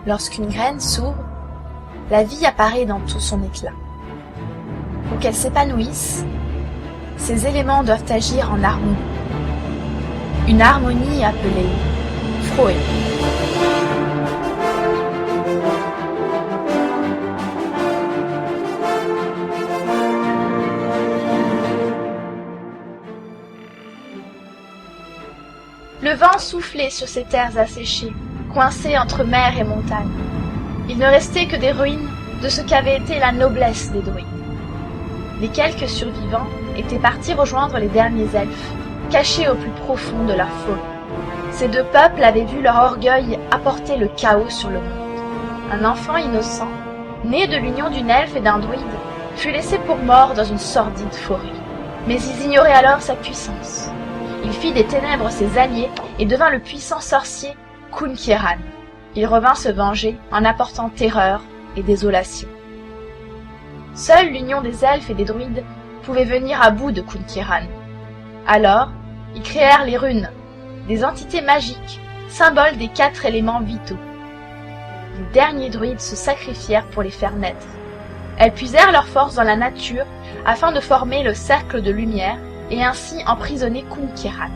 Lorsqu'une graine s'ouvre, la vie apparaît dans tout son éclat. Pour qu'elle s'épanouisse, ces éléments doivent agir en harmonie. Une harmonie appelée Phroé. Le vent soufflait sur ces terres asséchées, coincées entre mer et montagne. Il ne restait que des ruines de ce qu'avait été la noblesse des druides. Les quelques survivants étaient partis rejoindre les derniers elfes, cachés au plus profond de la forêt. Ces deux peuples avaient vu leur orgueil apporter le chaos sur le monde. Un enfant innocent, né de l'union d'une elfe et d'un druide, fut laissé pour mort dans une sordide forêt. Mais ils ignoraient alors sa puissance. Il fit des ténèbres ses alliés et devint le puissant sorcier Kunkieran. Il revint se venger en apportant terreur et désolation. Seule l'union des elfes et des druides pouvait venir à bout de Kunkieran. Alors, ils créèrent les runes, des entités magiques, symboles des 4 éléments vitaux. Les derniers druides se sacrifièrent pour les faire naître. Elles puisèrent leur force dans la nature afin de former le cercle de lumière et ainsi emprisonner Kunkieran.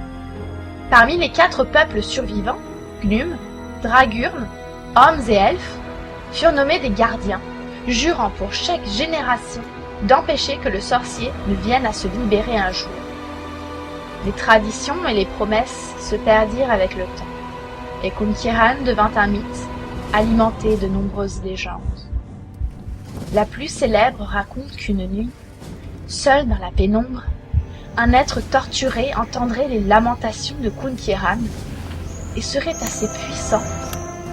Parmi les 4 peuples survivants, Gnum, Dragurn, hommes et elfes, furent nommés des gardiens, jurant pour chaque génération d'empêcher que le sorcier ne vienne à se libérer un jour. Les traditions et les promesses se perdirent avec le temps, et Kunkieran devint un mythe, alimenté de nombreuses légendes. La plus célèbre raconte qu'une nuit, seul dans la pénombre, un être torturé entendrait les lamentations de Kunkieran et serait assez puissant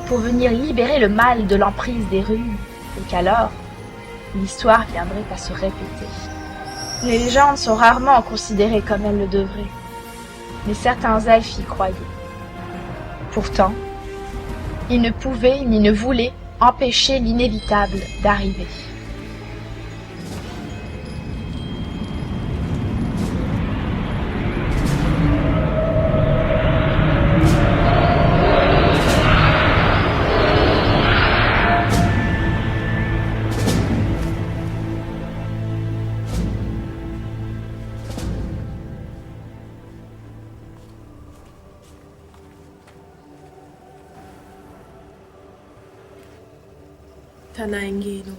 pour venir libérer le mal de l'emprise des runes, et qu'alors, l'histoire viendrait à se répéter. Les légendes sont rarement considérées comme elles le devraient, mais certains elfes y croyaient. Pourtant, ils ne pouvaient ni ne voulaient empêcher l'inévitable d'arriver. Tanaengeno.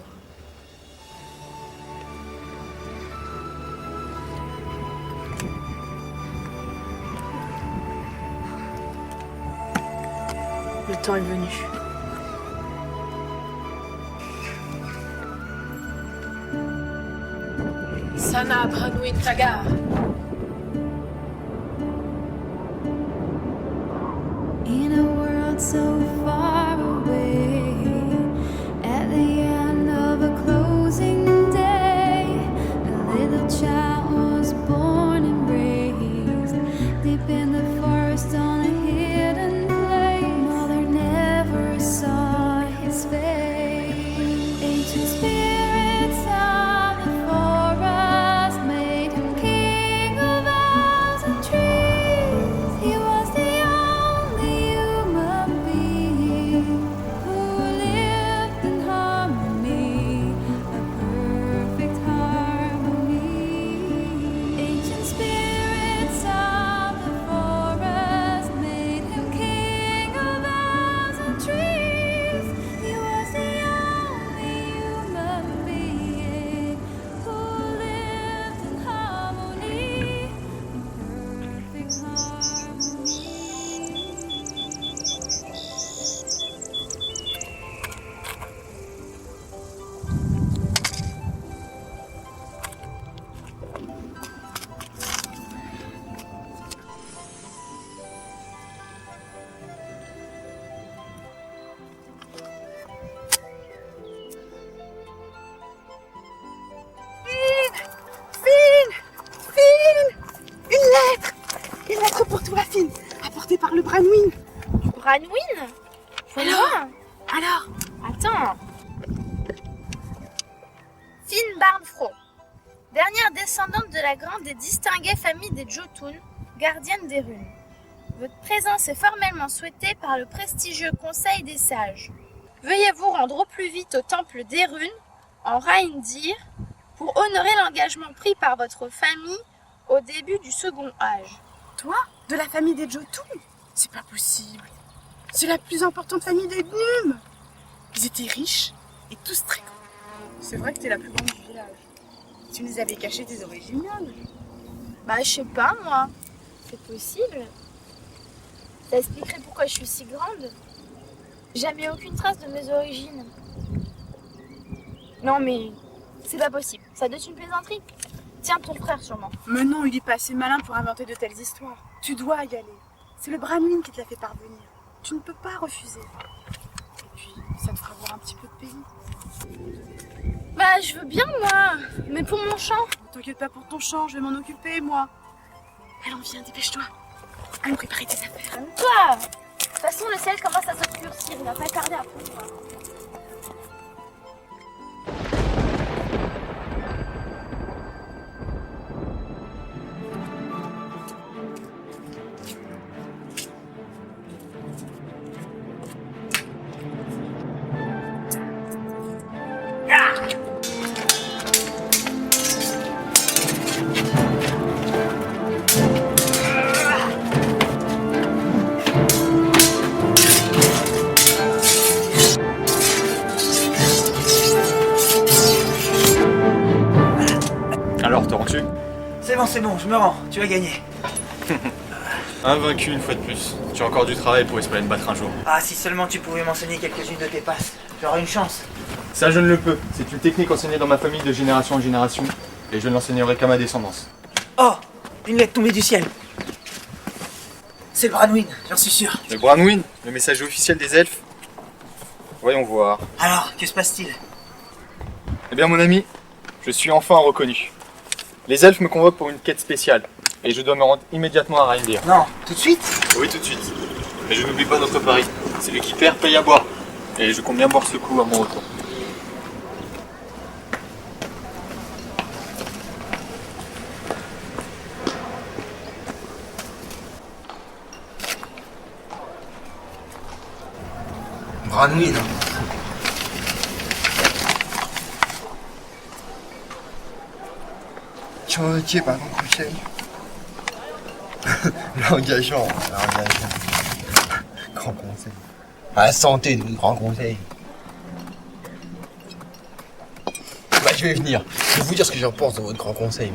Le temps est venu. Sana Branwin Tagar. In a world so far away, at the end of a closing day, a little child was born and raised deep in the forest on a hidden place. Mother never saw his face. Ancient spirits of the forest made him king of owls and trees. He was the only human being who lived in harmony, a perfect harmony. Ancient spirits of the forest made him king of owls and trees. He was the only human being who lived in harmony, perfect harmony. Finn! Une lettre pour toi, Finn, apportée par le Branwin. Branwin? Alors, Attends. Finn Barnfro, dernière descendante de la grande et distinguée famille des Jotun, gardienne des runes. Votre présence est formellement souhaitée par le prestigieux Conseil des Sages. veuillez vous rendre au plus vite au temple des runes, en Reindir, pour honorer l'engagement pris par votre famille au début du second âge. Toi, de la famille des Jotun? C'est pas possible. C'est la plus importante famille des Gnum. Ils étaient riches et tous très grands. C'est vrai que t'es la plus grande du village. Tu nous avais caché tes origines nobles. Bah, je sais pas, moi. C'est possible. Ça expliquerait pourquoi je suis si grande. Jamais aucune trace de mes origines. Non, mais c'est pas possible. Ça doit être une plaisanterie. Tiens, ton frère, sûrement. Mais non, il est pas assez malin pour inventer de telles histoires. Tu dois y aller. C'est le Branwyn qui te l'a fait parvenir. Tu ne peux pas refuser. Et puis, ça te fera voir un petit peu de pays. Bah, je veux bien, moi. Mais pour mon chant. T'inquiète pas pour ton champ, je vais m'en occuper, moi. Allons, viens, dépêche-toi. Allons préparer tes affaires. Toi. De toute façon, le ciel commence à s'obscurcir. Il va pas tarder à pleuvoir. Alors, te rends-tu? C'est bon, je me rends, tu as gagné. Invaincu une fois de plus. Tu as encore du travail pour espérer me battre un jour. Ah, si seulement tu pouvais m'enseigner quelques-unes de tes passes, j'aurais une chance. Ça, je ne le peux. C'est une technique enseignée dans ma famille de génération en génération, et je ne l'enseignerai qu'à ma descendance. Oh, une lettre tombée du ciel. C'est le Branwyn, j'en suis sûr. Le Branwyn, le messager officiel des elfes? Voyons voir. Alors, que se passe-t-il? Eh bien, mon ami, je suis enfin reconnu. Les elfes me convoquent pour une quête spéciale, et je dois me rendre immédiatement à Reindir. Non, tout de suite? Oui, tout de suite. Mais je n'oublie pas notre pari. Celui qui perd paye à boire. Et je compte bien boire ce coup à mon retour. Branwyn. Tu es pas mon conseil. L'engagement. Grand conseil. À la santé, nous, grand conseil. Bah, je vais venir. Je vais vous dire ce que j'en pense de votre grand conseil.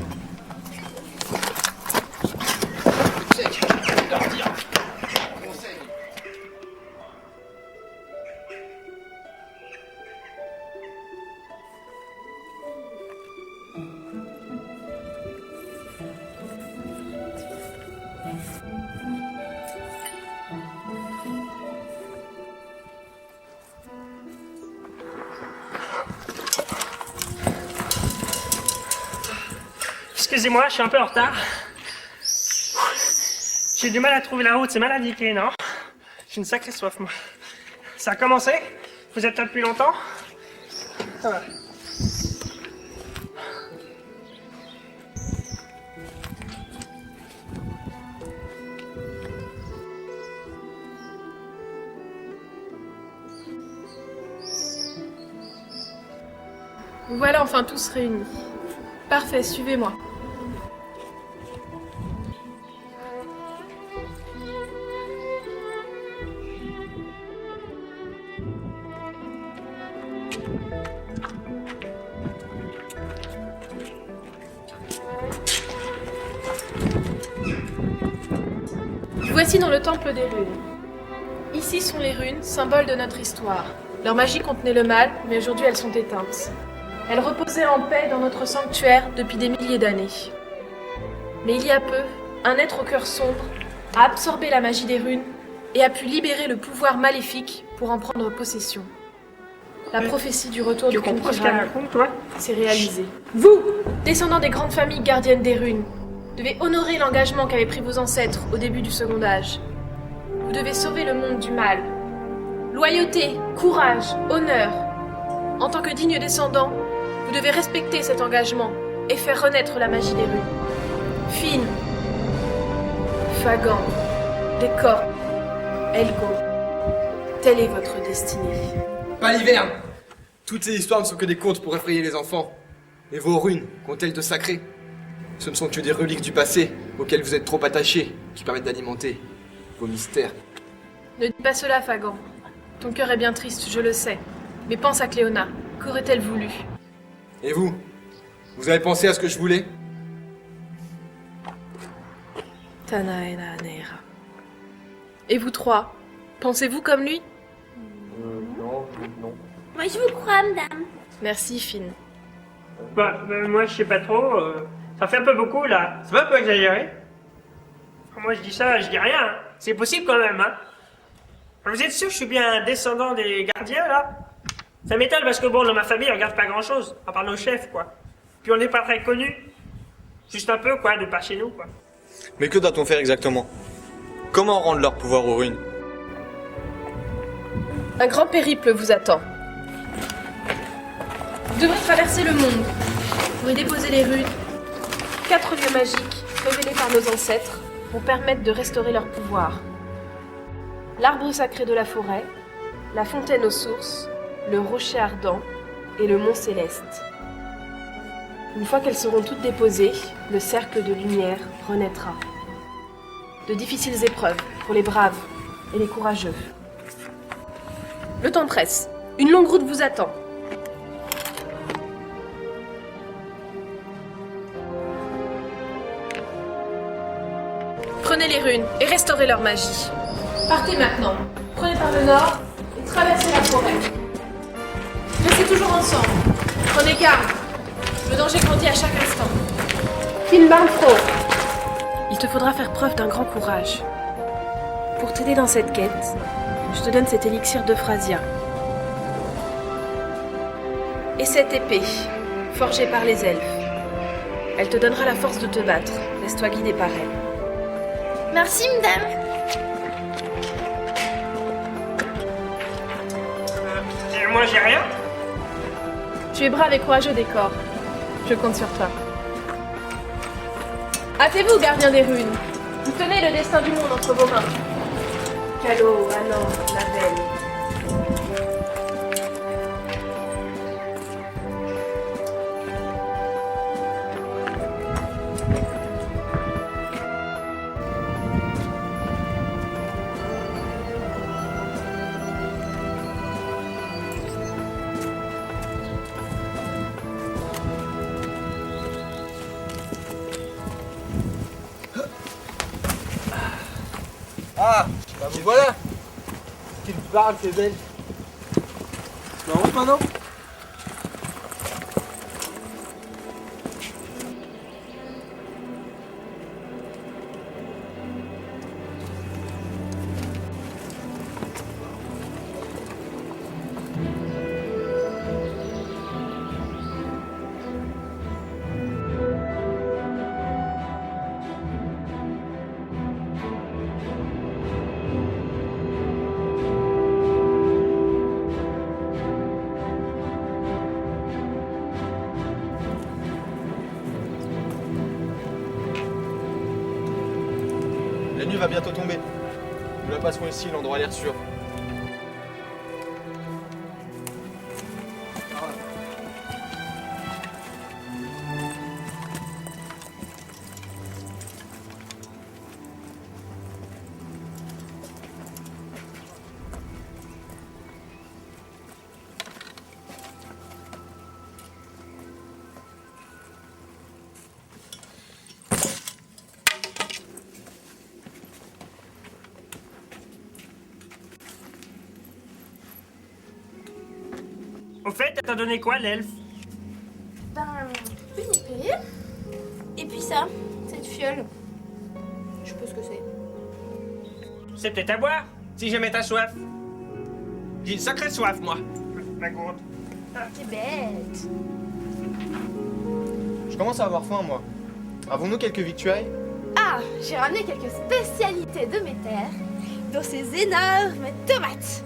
Excusez-moi, je suis un peu en retard. J'ai du mal à trouver la route, c'est mal indiqué, non? J'ai une sacrée soif, moi. Ça a commencé? Vous êtes là depuis longtemps? Ça va. Vous voilà enfin tous réunis. Parfait, suivez-moi. Vous voici dans le temple des runes. Ici sont les runes, symboles de notre histoire. Leur magie contenait le mal, mais aujourd'hui elles sont éteintes. Elles reposaient en paix dans notre sanctuaire depuis des milliers d'années. Mais il y a peu, un être au cœur sombre a absorbé la magie des runes et a pu libérer le pouvoir maléfique pour en prendre possession. La prophétie du retour de Tu comprends ce qu'elle Kuntiran raconte, toi? s'est réalisée. Vous, descendants des grandes familles gardiennes des runes, devez honorer l'engagement qu'avaient pris vos ancêtres au début du second âge. Vous devez sauver le monde du mal. Loyauté, courage, honneur. En tant que digne descendant, vous devez respecter cet engagement et faire renaître la magie des runes. Fine, Fagan, Décor, Elgo, telle est votre destinée. pas l'hiverne. Toutes ces histoires ne sont que des contes pour effrayer les enfants. Et vos runes, qu'ont-elles de sacré? Ce ne sont que des reliques du passé, auxquelles vous êtes trop attachés, qui permettent d'alimenter vos mystères. Ne dis pas cela, Fagan. Ton cœur est bien triste, je le sais. Mais pense à Cléona. Qu'aurait-elle voulu? Et vous? Vous avez pensé à ce que je voulais? Tanaena Neera. Et vous trois, pensez-vous comme lui? Non. Moi, je vous crois, madame. Merci, Finn. Bah, moi, je sais pas trop. Ça fait un peu beaucoup, là. C'est pas un peu exagéré? Moi, je dis ça, je dis rien. Hein. C'est possible quand même, hein. Vous êtes sûr que je suis bien un descendant des gardiens, là? Ça m'étonne parce que, bon, dans ma famille, on regarde pas grand-chose, à part nos chefs, quoi. Puis on n'est pas très connus. Juste un peu, quoi, de par chez nous, quoi. Mais que doit-on faire exactement? Comment rendre leur pouvoir aux runes? Un grand périple vous attend. Vous devrez traverser le monde pour y déposer les runes. 4 lieux magiques révélés par nos ancêtres vont permettre de restaurer leur pouvoir. L'arbre sacré de la forêt, la fontaine aux sources, le rocher ardent et le mont céleste. Une fois qu'elles seront toutes déposées, le cercle de lumière renaîtra. De difficiles épreuves pour les braves et les courageux. Le temps presse. Une longue route vous attend. Prenez les runes et restaurez leur magie. Partez maintenant. Prenez par le nord et traversez la forêt. Restez toujours ensemble. Prenez garde. Le danger grandit à chaque instant. Finn Barnfro. Il te faudra faire preuve d'un grand courage. Pour t'aider dans cette quête, je te donne cet élixir d'Euphrasia. Et cette épée, forgée par les elfes. Elle te donnera la force de te battre. Laisse-toi guider par elle. Merci, madame. Et moi, j'ai rien? Tu es brave et courageux des corps. Je compte sur toi. Hâtez-vous, gardien des runes. Vous tenez le destin du monde entre vos mains. Calo, Anan, la belle. Ah, bah vous voilà. Qu'il parle, c'est belle. Tu m'en route maintenant? La nuit va bientôt tomber. Nous la passerons ici, l'endroit a l'air sûr. Au fait, elle t'a donné quoi, l'elfe? Ben, une épée. Et puis ça, cette fiole. Je sais pas ce que c'est. C'est peut-être à boire, si jamais t'as soif. J'ai une sacrée soif, moi. Ma gourde. T'es bête. Je commence à avoir faim, moi. Avons-nous quelques victuailles? Ah, j'ai ramené quelques spécialités de mes terres, dont ces énormes tomates.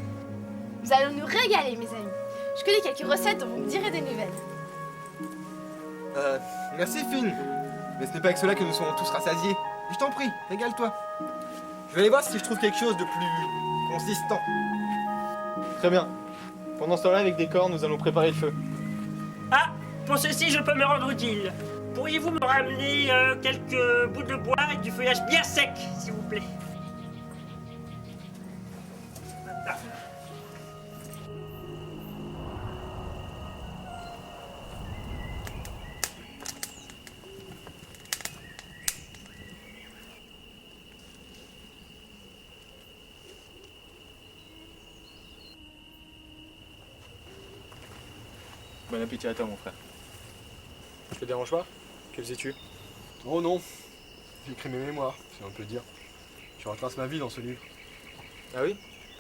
Nous allons nous régaler, mes amis. Je connais quelques recettes dont vous me direz des nouvelles. Merci Finn. Mais ce n'est pas avec cela que nous serons tous rassasiés. Je t'en prie, régale-toi. Je vais aller voir si je trouve quelque chose de plus consistant. Très bien. Pendant ce temps-là, avec des corps, nous allons préparer le feu. Ah, pour ceci, je peux me rendre utile. Pourriez-vous me ramener quelques bouts de bois et du feuillage bien sec, s'il vous plaît? Ah. Bon appétit à toi, mon frère. Je te dérange pas? Que faisais-tu? Oh non, j'écris mes mémoires, si on peut le dire. Je retrace ma vie dans ce livre. Ah oui?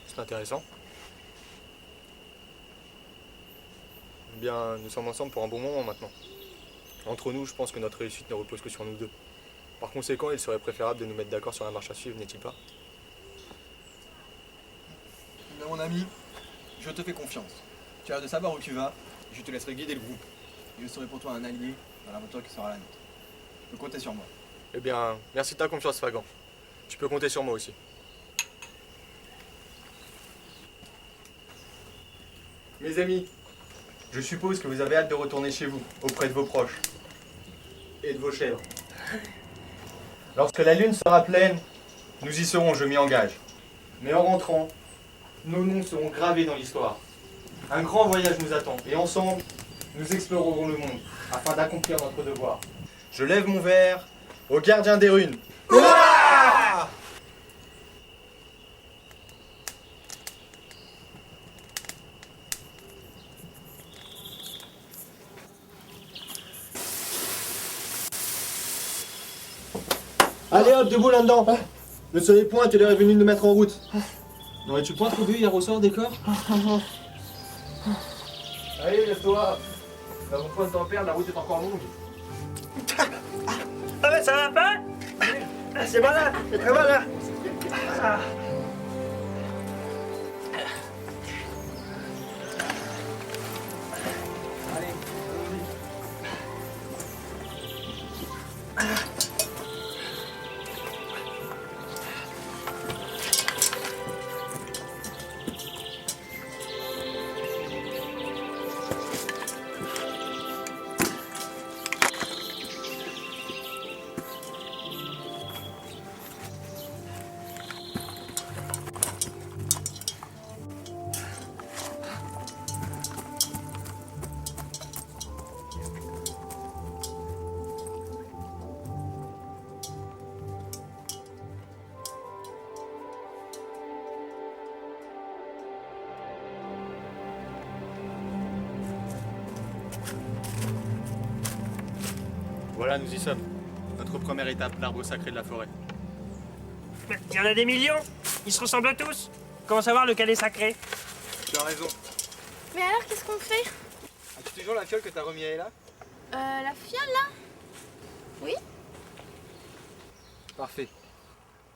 C'est intéressant. Eh bien, nous sommes ensemble pour un bon moment maintenant. Entre nous, je pense que notre réussite ne repose que sur nous deux. Par conséquent, il serait préférable de nous mettre d'accord sur la marche à suivre, n'est-il pas? Mais mon ami, je te fais confiance. Tu as hâte de savoir où tu vas, et je te laisserai guider le groupe. Je serai pour toi un allié dans l'aventure qui sera la nôtre. Tu peux compter sur moi. Eh bien, merci de ta confiance, Fagan. Tu peux compter sur moi aussi. Mes amis, je suppose que vous avez hâte de retourner chez vous, auprès de vos proches et de vos chèvres. Lorsque la lune sera pleine, nous y serons, je m'y engage. Mais en rentrant, nos noms seront gravés dans l'histoire. Un grand voyage nous attend, et ensemble, nous explorerons le monde, afin d'accomplir notre devoir. Je lève mon verre au gardien des runes. Ouah! Allez hop, debout là-dedans. Le soleil pointe et l'heure est venue de nous mettre en route. N'aurais-tu point trouvé hier au sort des corps? Allez, lève-toi. Nous n'avons point de temps à perdre, la route est encore longue. Ah mais ça va pas? Ah, c'est malin, c'est très malin. Ah. Voilà, nous y sommes. Notre première étape, l'arbre sacré de la forêt. Mais il y en a des millions. Ils se ressemblent tous. Comment savoir lequel est sacré? Tu as raison. Mais alors, qu'est-ce qu'on fait? As-tu toujours la fiole que t'as remis à Ella? La fiole, là? Oui? Parfait.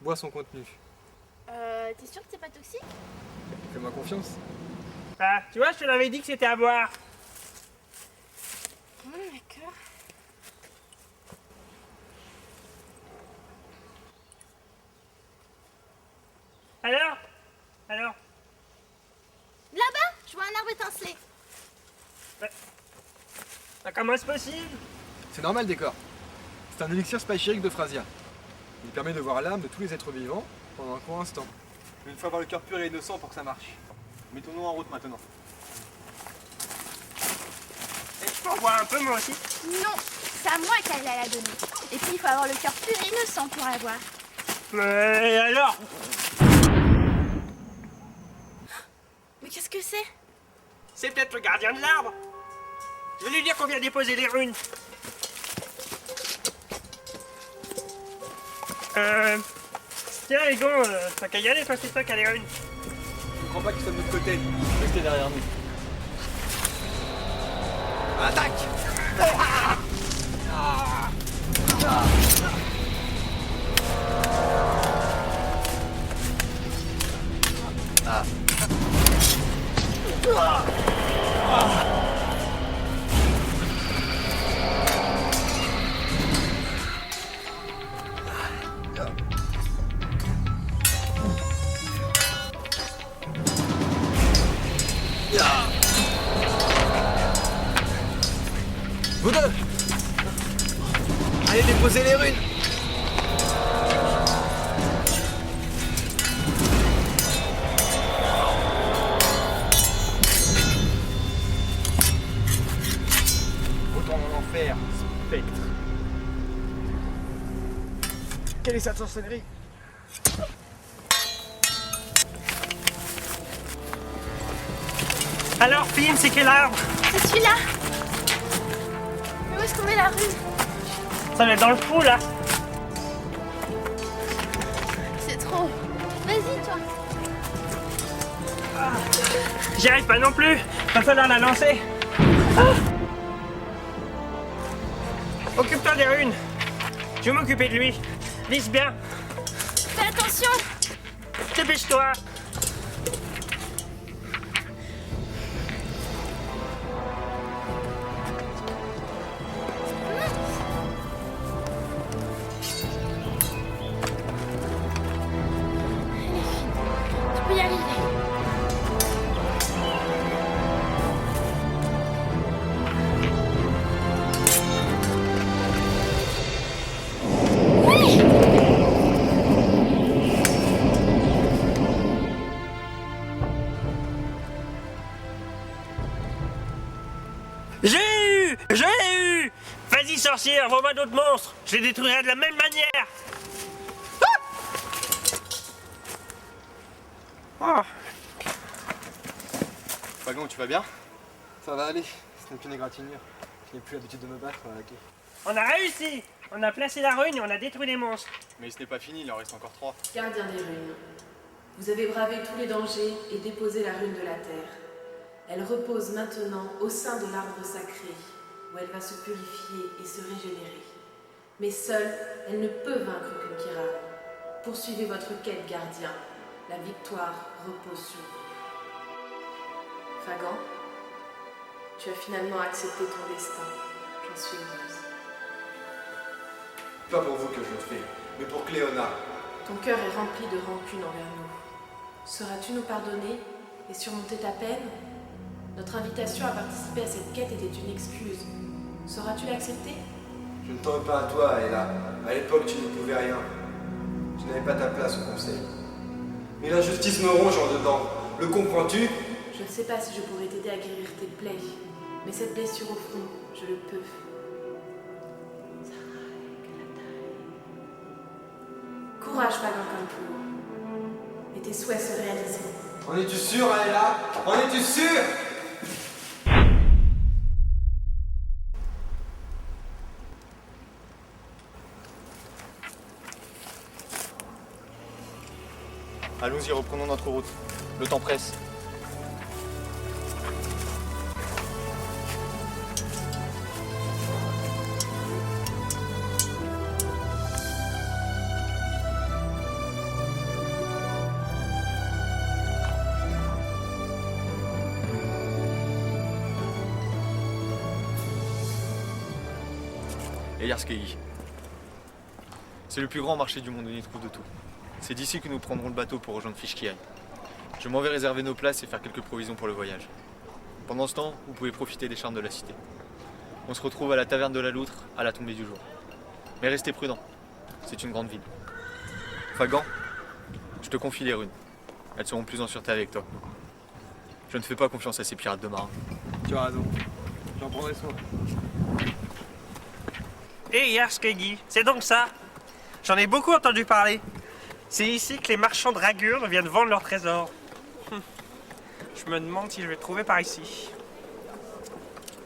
Bois son contenu. T'es sûr que c'est pas toxique? Fais-moi confiance. Ah, tu vois, je te l'avais dit que c'était à boire. D'accord. Alors Là-bas, je vois un arbre étincelé. comment c'est possible? C'est normal, décor. C'est un élixir spatchirique de Phrasia. Il permet de voir l'âme de tous les êtres vivants pendant un court instant. Il faut avoir le cœur pur et innocent pour que ça marche. Mettons-nous en route maintenant. Et je peux en boire un peu moi aussi? Non, c'est à moi qu'elle l'a donné. Et puis, il faut avoir le cœur pur et innocent pour la voir. Et alors? Mais qu'est-ce que c'est? C'est peut-être le gardien de l'arbre. Je vais lui dire qu'on vient déposer les runes. Tiens, Egon, t'as qu'à y aller, toi, c'est toi qui as les runes. Je ne crois pas qu'ils soient de notre côté. Restez derrière nous. Attaque! Yeah. Vous deux! Allez déposer les runes! Retourne en enfer, spectre. Quelle est cette sorcellerie? Alors, Finn, c'est quel arbre? C'est celui-là. Mais où est-ce qu'on met la rune? Ça va être dans le trou, là. C'est trop. Vas-y, toi. J'y arrive pas non plus. Va falloir la lancer. Occupe-toi des runes. Je vais m'occuper de lui. Vise bien. Fais attention. Dépêche-toi. Tu peux y arriver. J'ai eu. Vas-y, sorcière, envoie-moi d'autres monstres. Je les détruirai de la même manière. Ah. Fagon, tu vas bien? Ça va aller, ce n'est qu'une égratignure. Je n'ai plus l'habitude de me battre à la queue. On a réussi. On a placé la rune et on a détruit les monstres. Mais ce n'est pas fini, il en reste encore 3. Gardien des runes, vous avez bravé tous les dangers et déposé la rune de la terre. Elle repose maintenant au sein de l'arbre sacré, où elle va se purifier et se régénérer. Mais seule, elle ne peut vaincre Kunkira. Poursuivez votre quête, gardien. La victoire repose sur vous. Fagan, tu as finalement accepté ton destin. J'en suis heureuse. Pas pour vous que je le fais, mais pour Cléona. Ton cœur est rempli de rancune envers nous. Sauras-tu nous pardonner et surmonter ta peine? Notre invitation à participer à cette quête était une excuse. Sauras-tu l'accepter? Je ne t'en veux pas à toi, Ella. À l'époque, tu ne pouvais rien. Tu n'avais pas ta place au conseil. Mais l'injustice me ronge en dedans. Le comprends-tu? Je ne sais pas si je pourrais t'aider à guérir tes plaies, mais cette blessure au front, je le peux. Courage, Fagan Kampu. Et tes souhaits se réaliseront. En es-tu sûr, Ella? En es-tu sûr? Allons-y, reprenons notre route. Le temps presse. Eyarskei. C'est le plus grand marché du monde où on y trouve de tout. C'est d'ici que nous prendrons le bateau pour rejoindre Fishkiai. Je m'en vais réserver nos places et faire quelques provisions pour le voyage. Pendant ce temps, vous pouvez profiter des charmes de la cité. On se retrouve à la taverne de la Loutre à la tombée du jour. Mais restez prudents, c'est une grande ville. Fagan, je te confie les runes. Elles seront plus en sûreté avec toi. Je ne fais pas confiance à ces pirates de marins. Tu as raison. J'en prendrai soin. Et Yarskegi, c'est donc ça. J'en ai beaucoup entendu parler. C'est ici que les marchands de Ragurn viennent vendre leurs trésors. Je me demande si je vais trouver par ici.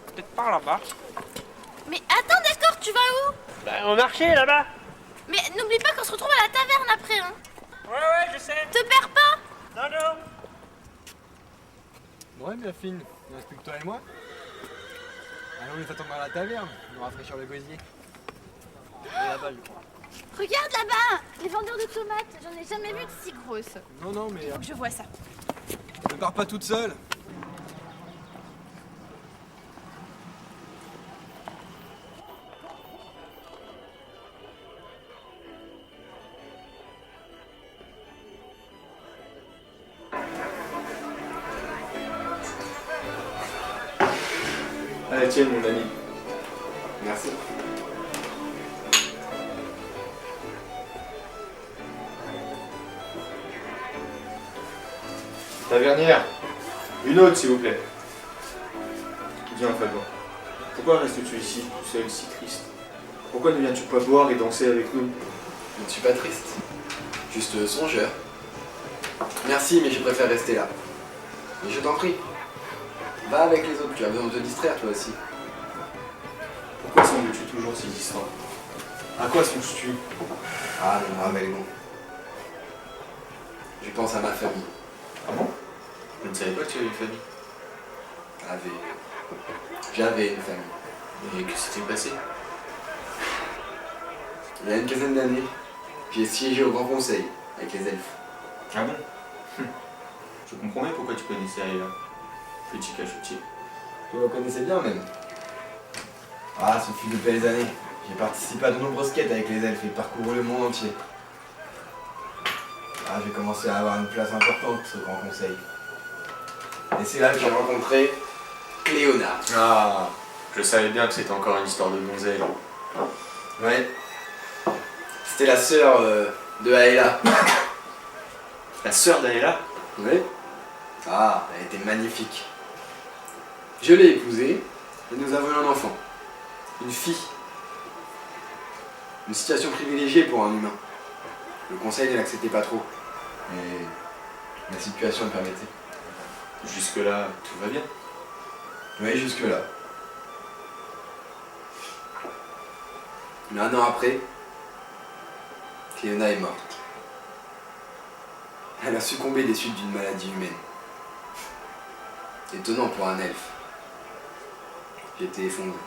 Peut-être par là-bas. Mais attends, d'accord, tu vas où? Au marché, là-bas. Mais n'oublie pas qu'on se retrouve à la taverne après, hein. Ouais, je sais. Te perds pas. Non, non. Ouais, bien fine. Il reste plus que toi et moi. Allons les attendre à la taverne. On va rafraîchir le gosier. Et là-bas, je crois. Regarde là-bas, les vendeurs de tomates. J'en ai jamais vu de si grosses. Non, mais Faut que je vois ça. ne pars pas toute seule. À la tienne, mon ami. Merci. Tavernière, une autre s'il vous plaît. Viens, Falban. Pourquoi restes-tu ici, tout seul, si triste? Pourquoi ne viens-tu pas boire et danser avec nous? Je ne suis pas triste. Juste songeur. Merci, mais je préfère rester là. Mais je t'en prie. Va avec les autres, tu as besoin de te distraire toi aussi. Pourquoi sembles-tu toujours si distant? À quoi songes-tu? Ah, mon brave Elgon. Je pense à ma famille. Ah bon? Je ne savais pas que tu avais une famille. J'avais une famille. Et que s'est-il passé? Il y a une quinzaine d'années, j'ai siégé au Grand Conseil avec les elfes. Ah bon? Je comprends bien pourquoi tu connaissais Aéla. Petit cachotier. Vous la connaissez bien même. Ah, ce fut de belles années. J'ai participé à de nombreuses quêtes avec les elfes et parcouru le monde entier. Ah, j'ai commencé à avoir une place importante au Grand Conseil. Et c'est là que j'ai rencontré Léonard. Ah, je savais bien que c'était encore une histoire de donzelle. Ouais. C'était la sœur de Aéla. La sœur d'Aéla? Oui. Ah, elle était magnifique. Je l'ai épousée et nous avons eu un enfant. Une fille. Une situation privilégiée pour un humain. Le conseil ne l'acceptait pas trop. Mais la situation le permettait. Jusque-là, tout va bien. Oui, jusque-là. Mais un an après, Cléona est morte. Elle a succombé des suites d'une maladie humaine. Étonnant pour un elfe. J'étais effondré.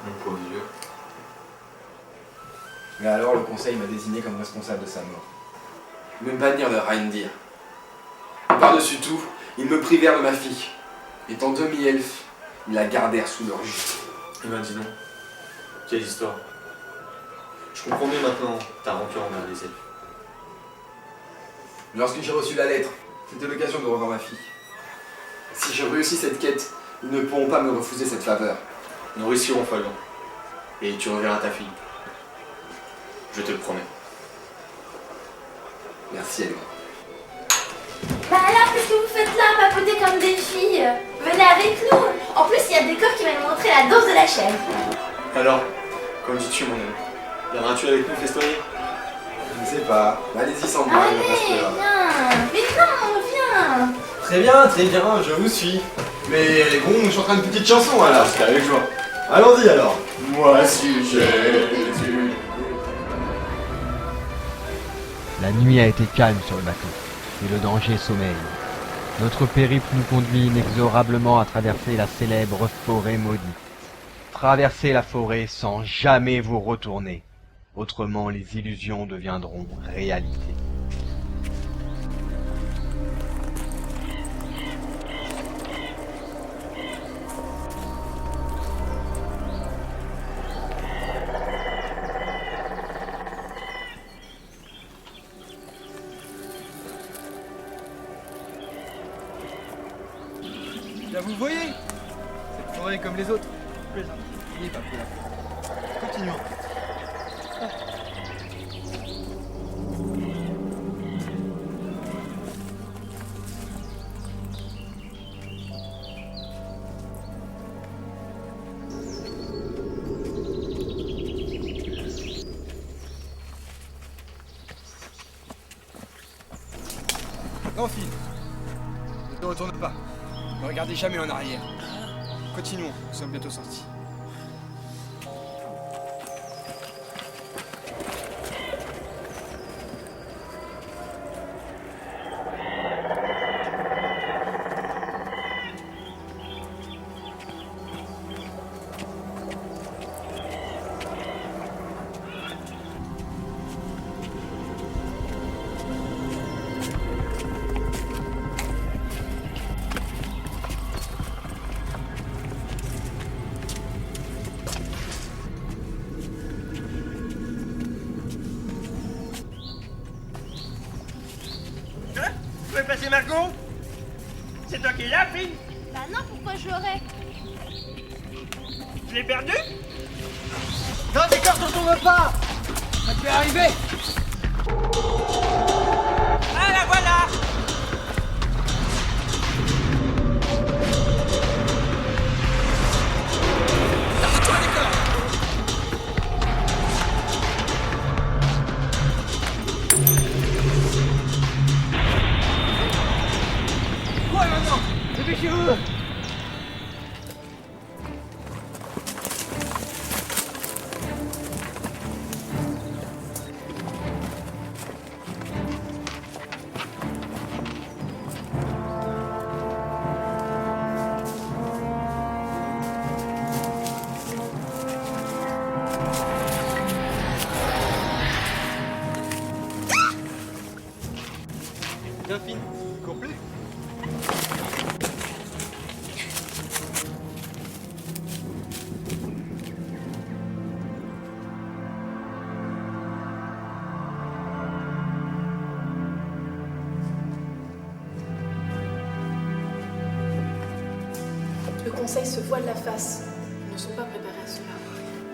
Mon pauvre vieux. Mais alors le conseil m'a désigné comme responsable de sa mort. Ils me bannirent de Reindir. Par-dessus tout, ils me privèrent de ma fille. Étant demi-elfe, ils la gardèrent sous leur jus. Eh ben dis donc, quelle histoire. Je comprends mieux maintenant ta rancœur envers les elfes. Lorsque j'ai reçu la lettre, c'était l'occasion de revoir ma fille. Si je réussis cette quête, ils ne pourront pas me refuser cette faveur. Nous réussirons, Falban. Et tu reverras ta fille. Je te le promets. Merci, Elgon. Bah alors, qu'est-ce que vous faites là, papoter comme des filles? Venez avec nous. En plus, il y a des corps qui va nous montrer la danse de la chèvre. Alors, qu'en dis-tu, mon ami? Viendras-tu avec nous festoyer? Je ne sais pas. Allez-y sans moi, il me reste Allez, là. viens. Mais non, viens. Très bien, je vous suis. Mais Elgon, je chantera une petite chanson alors. C'est avec joie. Allons-y alors. Moi si Jésus. La nuit a été calme sur le bateau, et le danger sommeille. Notre périple nous conduit inexorablement à traverser la célèbre forêt maudite. Traversez la forêt sans jamais vous retourner, autrement les illusions deviendront réalité. Là, vous voyez, cette forêt est comme les autres. Il n'est pas pris là. Continuons. Non, fille. Ne te retourne pas. Ne regardez jamais en arrière. Continuons, nous sommes bientôt sortis. Où est passé Margot? C'est toi qui l'as, fille? Bah non, pourquoi je l'aurais? Je l'ai perdu? s'ouvre pas! Ça peut arriver! Ah, la voilà! Quoi maintenant? Dépêchez-vous! Bien fine, cours plus. Le conseil se voile la face. Ils ne sont pas préparés à cela.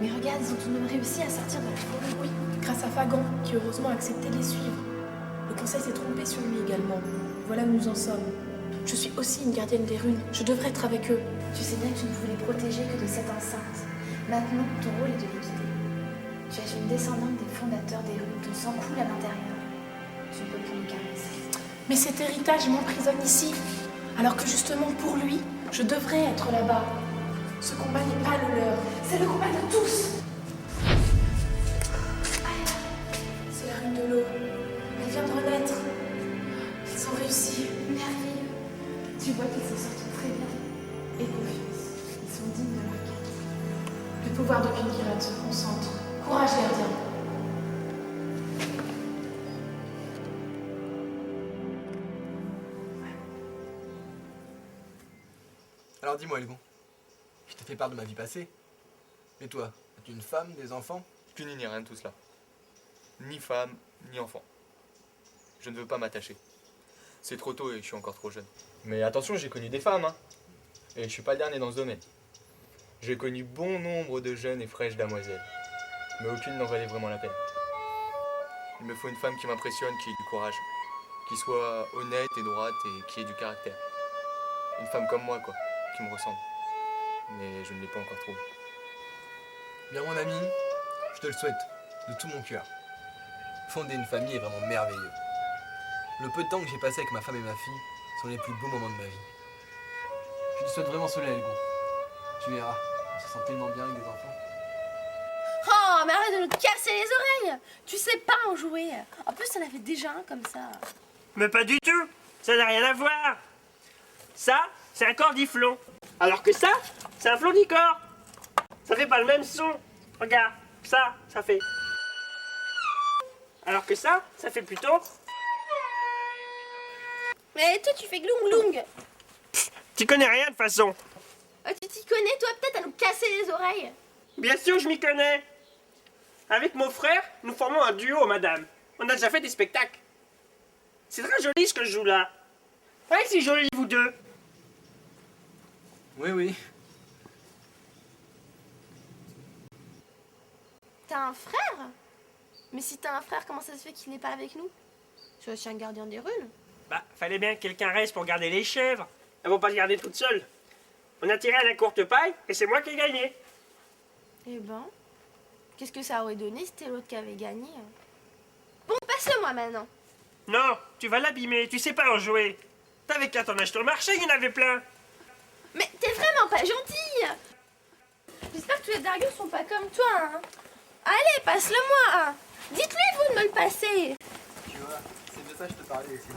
Mais regarde, ils ont tout de même réussi à sortir de la forêt. Oui, grâce à Fagan, qui heureusement a accepté de les suivre. Le conseil s'est trompé sur lui également. Voilà où nous en sommes. Je suis aussi une gardienne des runes. Je devrais être avec eux. Tu sais bien que tu ne voulais protéger que de cette enceinte. Maintenant, ton rôle est de les guider. Tu es une descendante des fondateurs des runes. Ton sang coule à l'intérieur. Tu ne peux plus nous caresser. Mais cet héritage m'emprisonne ici. Alors que justement, pour lui, je devrais être là-bas. Ce combat n'est pas le leur. C'est le combat de tous. C'est la rune de l'eau. Elle vient de renaître. Ils ont réussi. Merveilleux. Tu vois qu'ils s'en sortent très bien. Et confiance. Ils sont dignes de leur quête. Le pouvoir de Pinkirat se concentre. Courage, gardien. Alors dis-moi, Elgon. Je t'ai fait part de ma vie passée. Et toi, as-tu une femme, des enfants? Plus ni rien de tout cela. Ni femme, ni enfant. Je ne veux pas m'attacher. C'est trop tôt et je suis encore trop jeune. Mais attention, j'ai connu des femmes, hein. Et je suis pas le dernier dans ce domaine. J'ai connu bon nombre de jeunes et fraîches damoiselles. Mais aucune n'en valait vraiment la peine. Il me faut une femme qui m'impressionne, qui ait du courage. Qui soit honnête et droite et qui ait du caractère. Une femme comme moi, quoi. Qui me ressemble. Mais je ne l'ai pas encore trouvée. Bien mon ami, je te le souhaite, de tout mon cœur. Fonder une famille est vraiment merveilleux. Le peu de temps que j'ai passé avec ma femme et ma fille sont les plus beaux moments de ma vie. Je te souhaite vraiment cela, Elgon. Tu verras, on se sent tellement bien avec des enfants. Oh, mais arrête de nous casser les oreilles. Tu sais pas en jouer. En plus, t'en avais déjà un comme ça. Mais pas du tout. Ça n'a rien à voir. Ça, c'est un cordiflon. Alors que ça, c'est un flondicor. Ça fait pas le même son. Regarde, ça fait. Alors que ça fait plutôt. Mais toi, tu fais gloung gloung. Tu connais rien de toute façon. Tu t'y connais, toi, peut-être à nous casser les oreilles. Bien sûr, je m'y connais. Avec mon frère, nous formons un duo, madame. On a déjà fait des spectacles. C'est très joli ce que je joue là. Ouais, c'est joli, vous deux. Oui, oui. T'as un frère? Mais si t'as un frère, comment ça se fait qu'il n'est pas avec nous? Tu es aussi un gardien des runes. Bah, fallait bien que quelqu'un reste pour garder les chèvres. Elles vont pas se garder toutes seules. On a tiré à la courte paille et c'est moi qui ai gagné. Eh ben, qu'est-ce que ça aurait donné si c'était l'autre qui avait gagné? Bon, passe-le-moi maintenant. Non, tu vas l'abîmer, tu sais pas en jouer. T'avais qu'à t'en acheter au marché, il y en avait plein. Mais t'es vraiment pas gentille. J'espère que tous les dargues sont pas comme toi, hein. Allez, passe-le-moi, hein. Dites-lui, vous, de me le passer. Tu vois, c'est de ça que je te parlais aussi.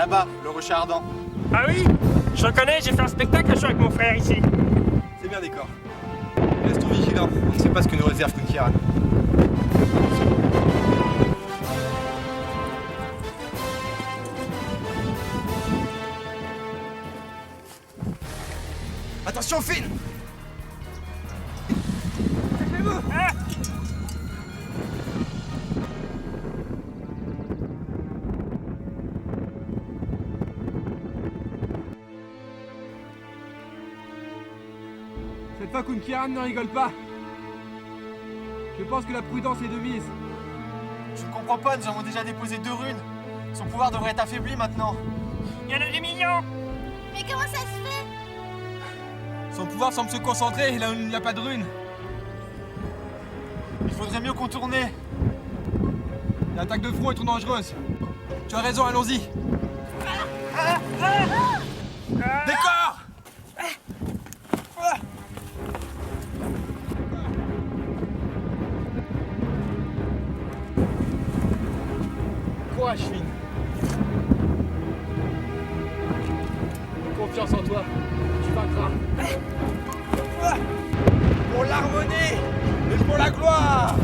Là-bas, le rocher ardent. Ah oui, je reconnais, j'ai fait un spectacle un jour avec mon frère ici. C'est bien, d'accord. Restons vigilants, on ne sait pas ce que nous réserve Kunkiran. Attention, Finn! Ah! Cette fois, Kunkiran ne rigole pas. Je pense que la prudence est de mise. Je ne comprends pas, nous avons déjà déposé 2 runes. Son pouvoir devrait être affaibli maintenant. Il y en a des millions. Mais comment ça se fait? Son pouvoir semble se concentrer là où il n'y a pas de runes. Il faudrait mieux contourner. L'attaque de front est trop dangereuse. Tu as raison, allons-y. Décor! Courage, Finn. Confiance en toi. Tu vaincras. Pour l'harmonie et pour la gloire.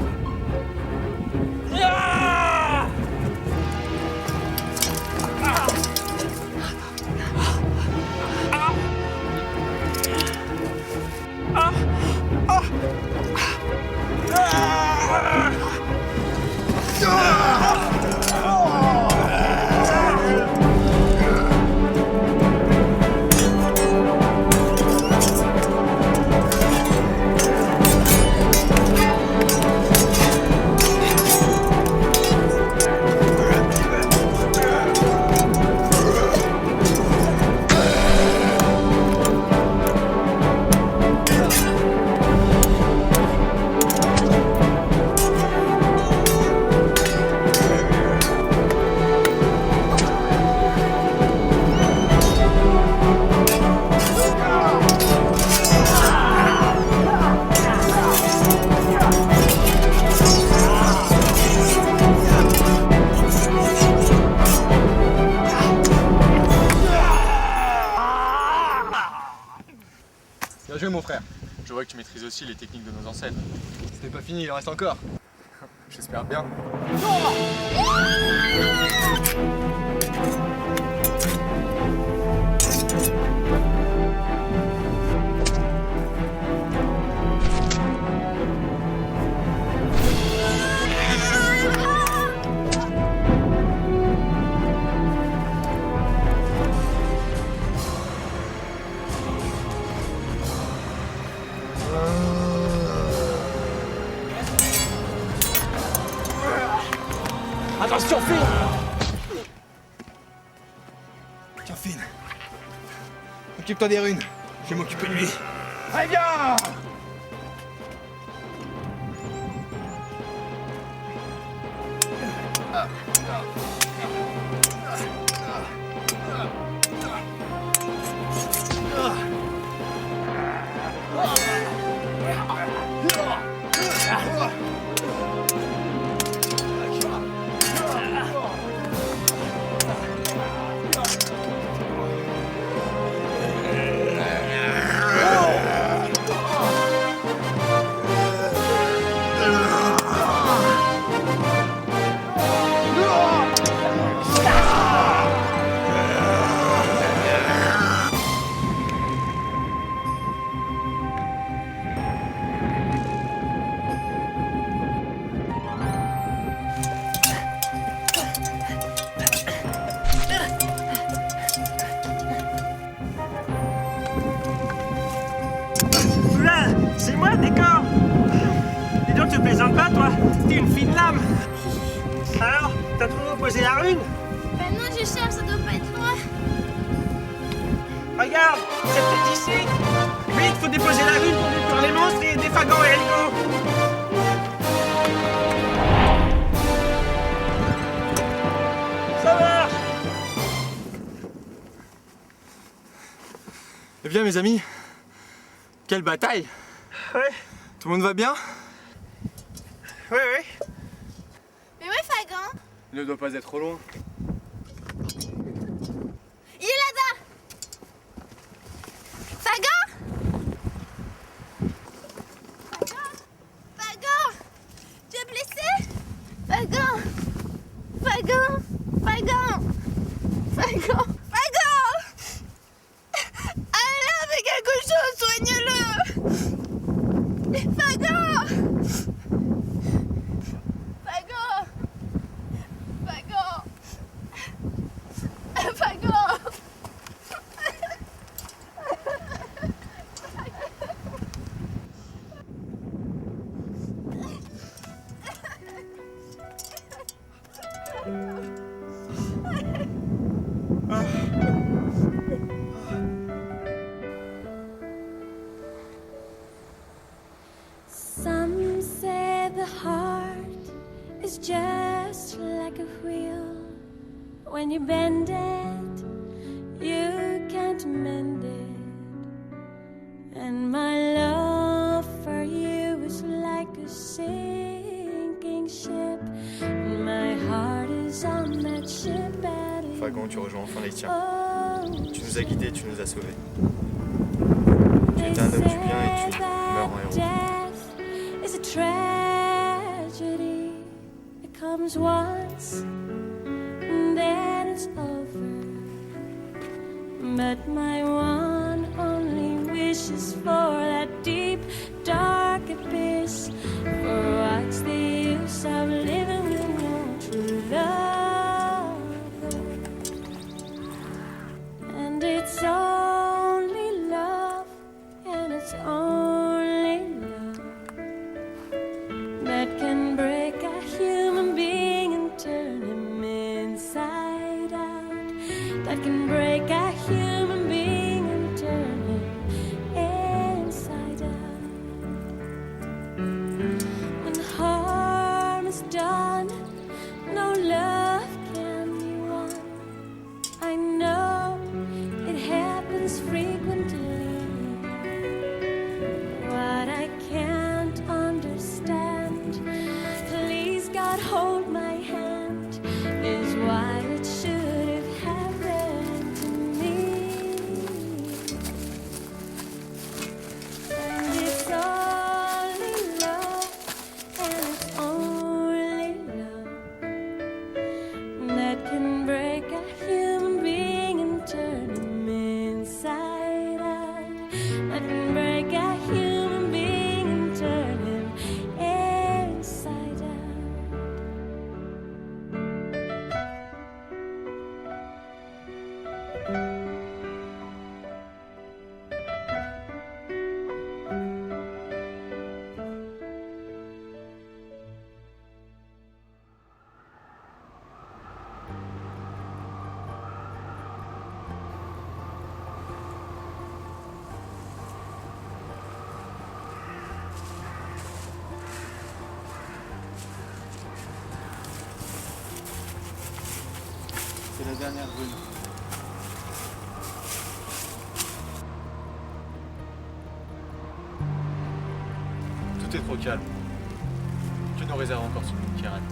Yeah! Bien joué, mon frère. Je vois que tu maîtrises aussi les techniques de nos ancêtres. Ce n'est pas fini, il en reste encore. J'espère bien. Attention, Finn! Tiens, Finn. Occupe-toi des runes. Je vais m'occuper de lui. Allez, viens! Là, c'est moi, Décor. Dis donc, tu plaisantes pas, toi? T'es une fine lame. Alors, t'as trouvé où poser la rune? Ben non, je cherche, ça doit pas être moi. Regarde, c'est peut-être ici. Vite, faut déposer la rune pour détruire les monstres et des fagans et haricots. Ça marche. Eh bien, mes amis, quelle bataille! Ouais, Tout le monde va bien? ouais. Mais ouais, Fagan. Il ne doit pas être trop loin. Allez, fais quelque chose, soigne-le. Fago. Fago. Fago. Fago. Some say the heart is just like a wheel. When you bend it, you can't mend it. And my love for you is like a sinking ship. And my heart is on that ship at it. Fagon, tu rejoins enfin les tiens. Oh, Tu nous as guidés, tu nous as sauvés. Tu es un homme du bien et tu meurs en héros. Death is a tragedy. It comes once and then it's over. But my one only wish is for that deep, dark abyss. For what's the use of living with no true love? And it's only love, and it's only love that can break a human being and turn him inside out. That can break a human being and turn him inside out. When harm is done, no love can be won. I know it happens frequently. What I can't understand, please God hold my hand, is why it should have happened to me. And it's only love, and it's only love that can break a human being and turn him inside out. That can break a human being and turn him inside out. C'est la dernière rune. Tout est trop calme. Que nous réserve encore ce monde qui arrête.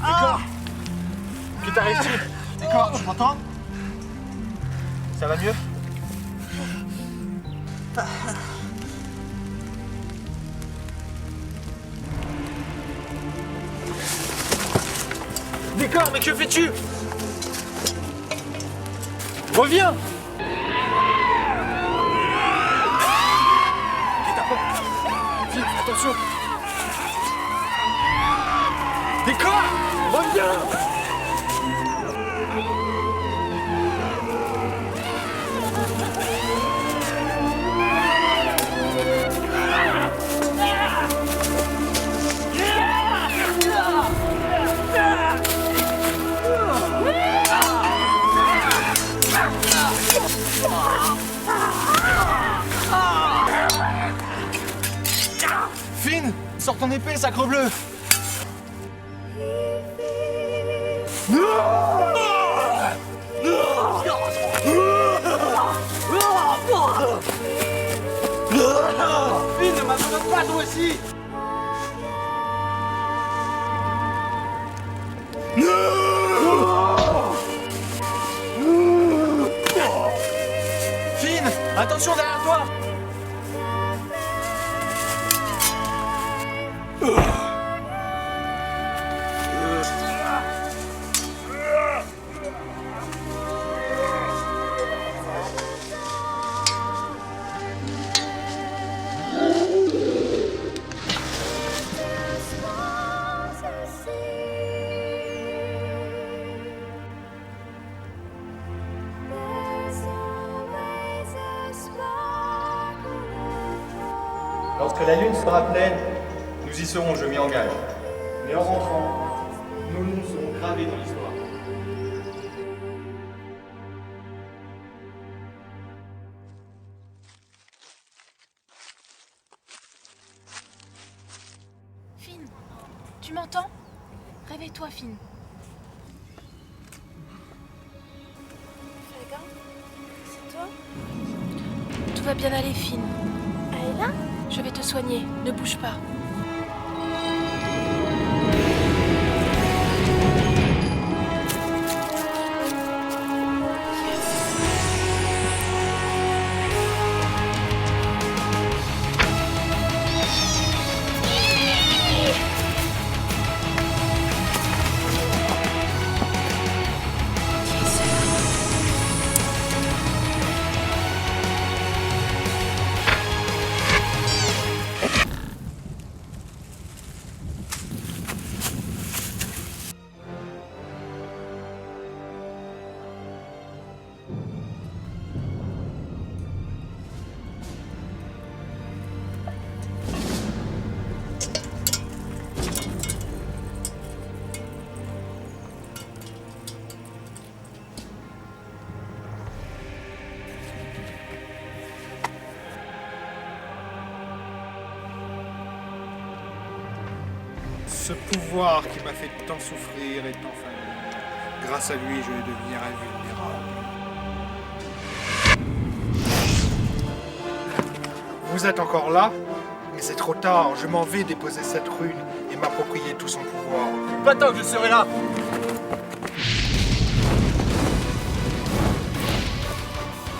D'accord. Qui t'a réussi? D'accord, tu m'entends? Ça va mieux? Décor, mais que fais-tu? Reviens! Vite, attention! Décor! Reviens! Finn, sors ton épée, sacre-bleu! Finn, ne m'abandonne pas, toi aussi! Finn, attention derrière toi! Lorsque la lune sera pleine, nous y serons, je m'y engage. Mais en rentrant, nos noms seront gravés dans l'histoire. Finn, tu m'entends? Réveille-toi, Finn. Fagin, c'est toi? Tout va bien aller, Finn. Ayla? Je vais te soigner, ne bouge pas. Ce pouvoir qui m'a fait tant souffrir et tant faillir, grâce à lui, je vais devenir invulnérable. Vous êtes encore là? Mais c'est trop tard, je m'en vais déposer cette rune et m'approprier tout son pouvoir. Pas tant que je serai là.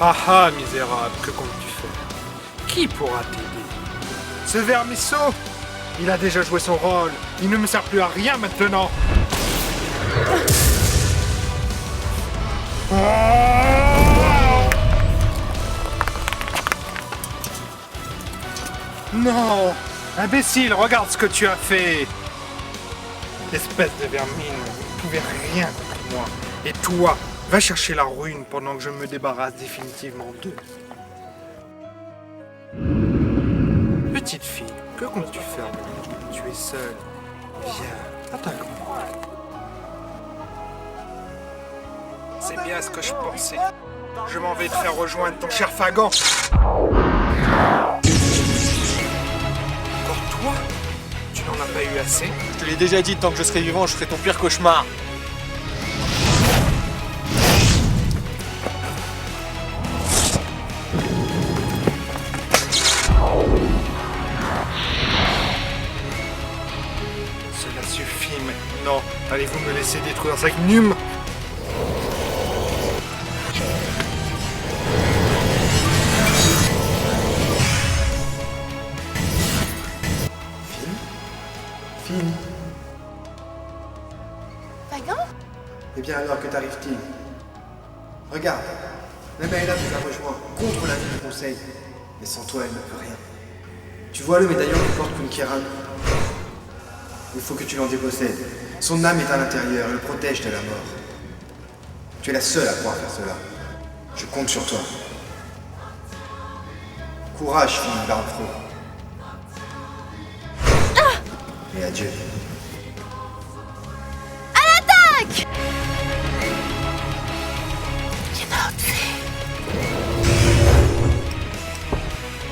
Ah ah, misérable, que comptes-tu faire? Qui pourra t'aider? Ce vermisseau? Il a déjà joué son rôle. Il ne me sert plus à rien maintenant. Non! Imbécile, regarde ce que tu as fait! Espèce de vermine, vous ne pouvez rien contre moi. Et toi, va chercher la rune pendant que je me débarrasse définitivement d'eux. Petite fille, que comptes-tu faire maintenant? Tu es seule. Viens, attaque-moi. C'est bien ce que je pensais. Je m'en vais te faire rejoindre ton cher Fagin. Encore toi? Tu n'en as pas eu assez? Je te l'ai déjà dit, tant que je serai vivant, je ferai ton pire cauchemar. Cela suffit maintenant. Allez-vous me laisser détruire cette Gnum? Finn? Fagin? Eh bien alors, que t'arrive-t-il? Regarde, même Ayla nous a rejoint contre l'avis du conseil. Mais sans toi, elle ne peut rien. Tu vois le médaillon que porte Kunkiran? Il faut que tu l'en dépossèdes. Son âme est à l'intérieur, elle le protège de la mort. Tu es la seule à pouvoir faire cela. Je compte sur toi. Courage, Finn Barnfro. Et adieu. À l'attaque!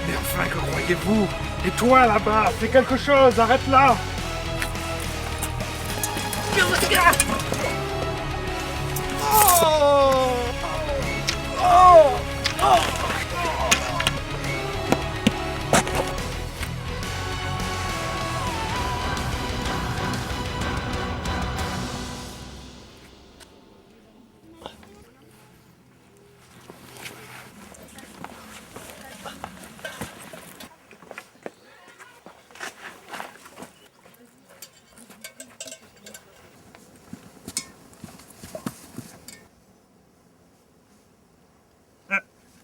Mais enfin, que croyez-vous? Et toi là-bas, fais quelque chose, arrête-la!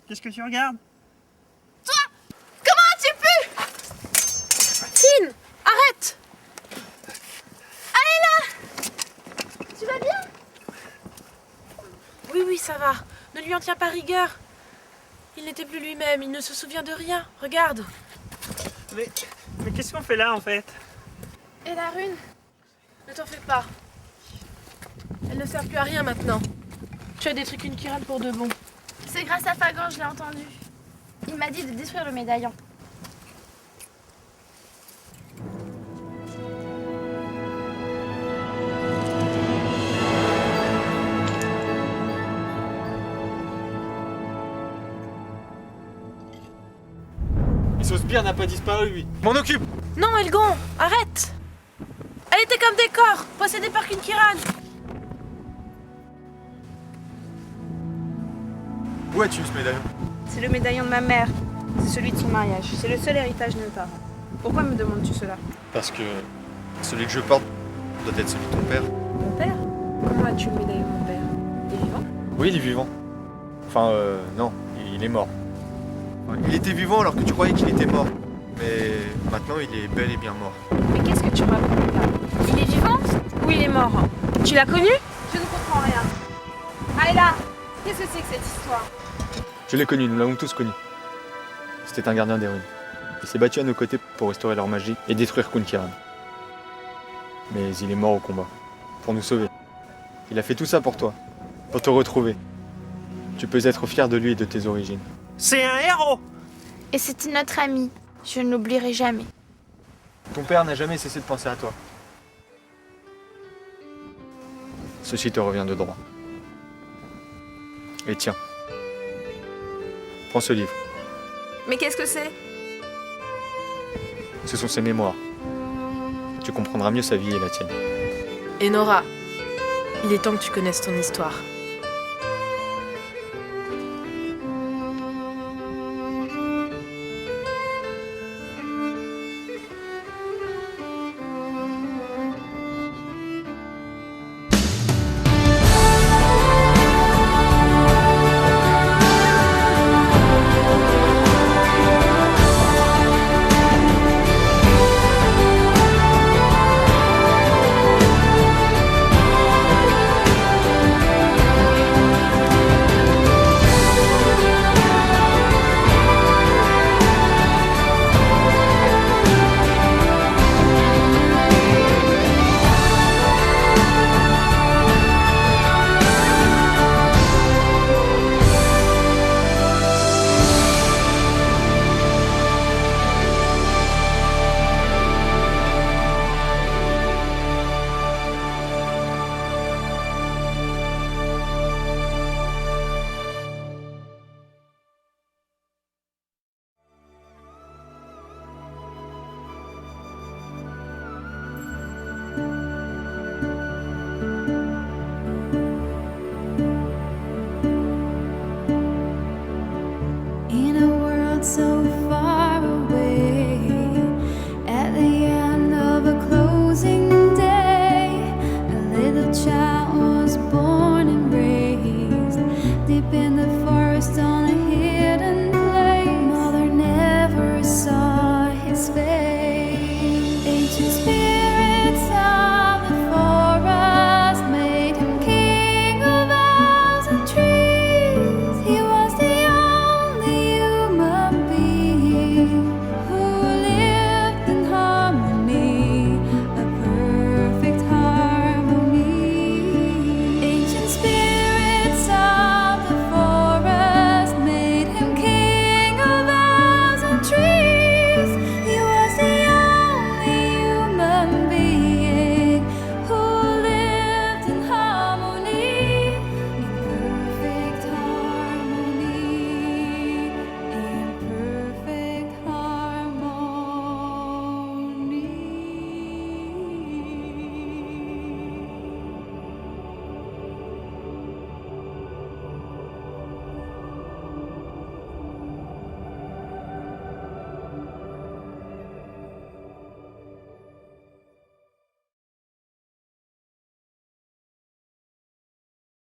Qu'est-ce que tu regardes? Toi! Comment as-tu pu? Finn, arrête! Ayla! Tu vas bien? Oui, oui, ça va. Ne lui en tiens pas rigueur. Il n'était plus lui-même, il ne se souvient de rien. Regarde. Mais qu'est-ce qu'on fait là en fait? Et la rune? Ne t'en fais pas. Elle ne sert plus à rien maintenant. Tu as détruit une Kiran pour de bon. C'est grâce à Fagan, je l'ai entendu. Il m'a dit de détruire le médaillon. Et ce sbire n'a pas disparu, lui. M'en occupe. Non, Elgon, arrête! Elle était comme des corps, possédée par qu'une Kiran. Où as-tu ce médaillon? C'est le médaillon de ma mère. C'est celui de son mariage. C'est le seul héritage de mes parents. Pourquoi me demandes-tu cela? Parce que celui que je porte doit être celui de ton père. Mon père? Comment as-tu le médaillon de mon père? Il est vivant? Oui, il est vivant. Enfin, non, il est mort. Il était vivant alors que tu croyais qu'il était mort. Mais maintenant, il est bel et bien mort. Mais qu'est-ce que tu me racontes là? Il est vivant ou il est mort? Tu l'as connu? Je ne comprends rien. Ayla, qu'est-ce que c'est que cette histoire? Je l'ai connu, nous l'avons tous connu. C'était un gardien des ruines. Il s'est battu à nos côtés pour restaurer leur magie et détruire Kunkiran. Mais il est mort au combat, pour nous sauver. Il a fait tout ça pour toi, pour te retrouver. Tu peux être fier de lui et de tes origines. C'est un héros! Et c'était notre ami. Je ne l'oublierai jamais. Ton père n'a jamais cessé de penser à toi. Ceci te revient de droit. Et tiens, prends ce livre. Mais qu'est-ce que c'est? Ce sont ses mémoires. Tu comprendras mieux sa vie et la tienne. Enora, il est temps que tu connaisses ton histoire. In a world so far away, at the end of a closing day, a little child was born and raised deep in the forest on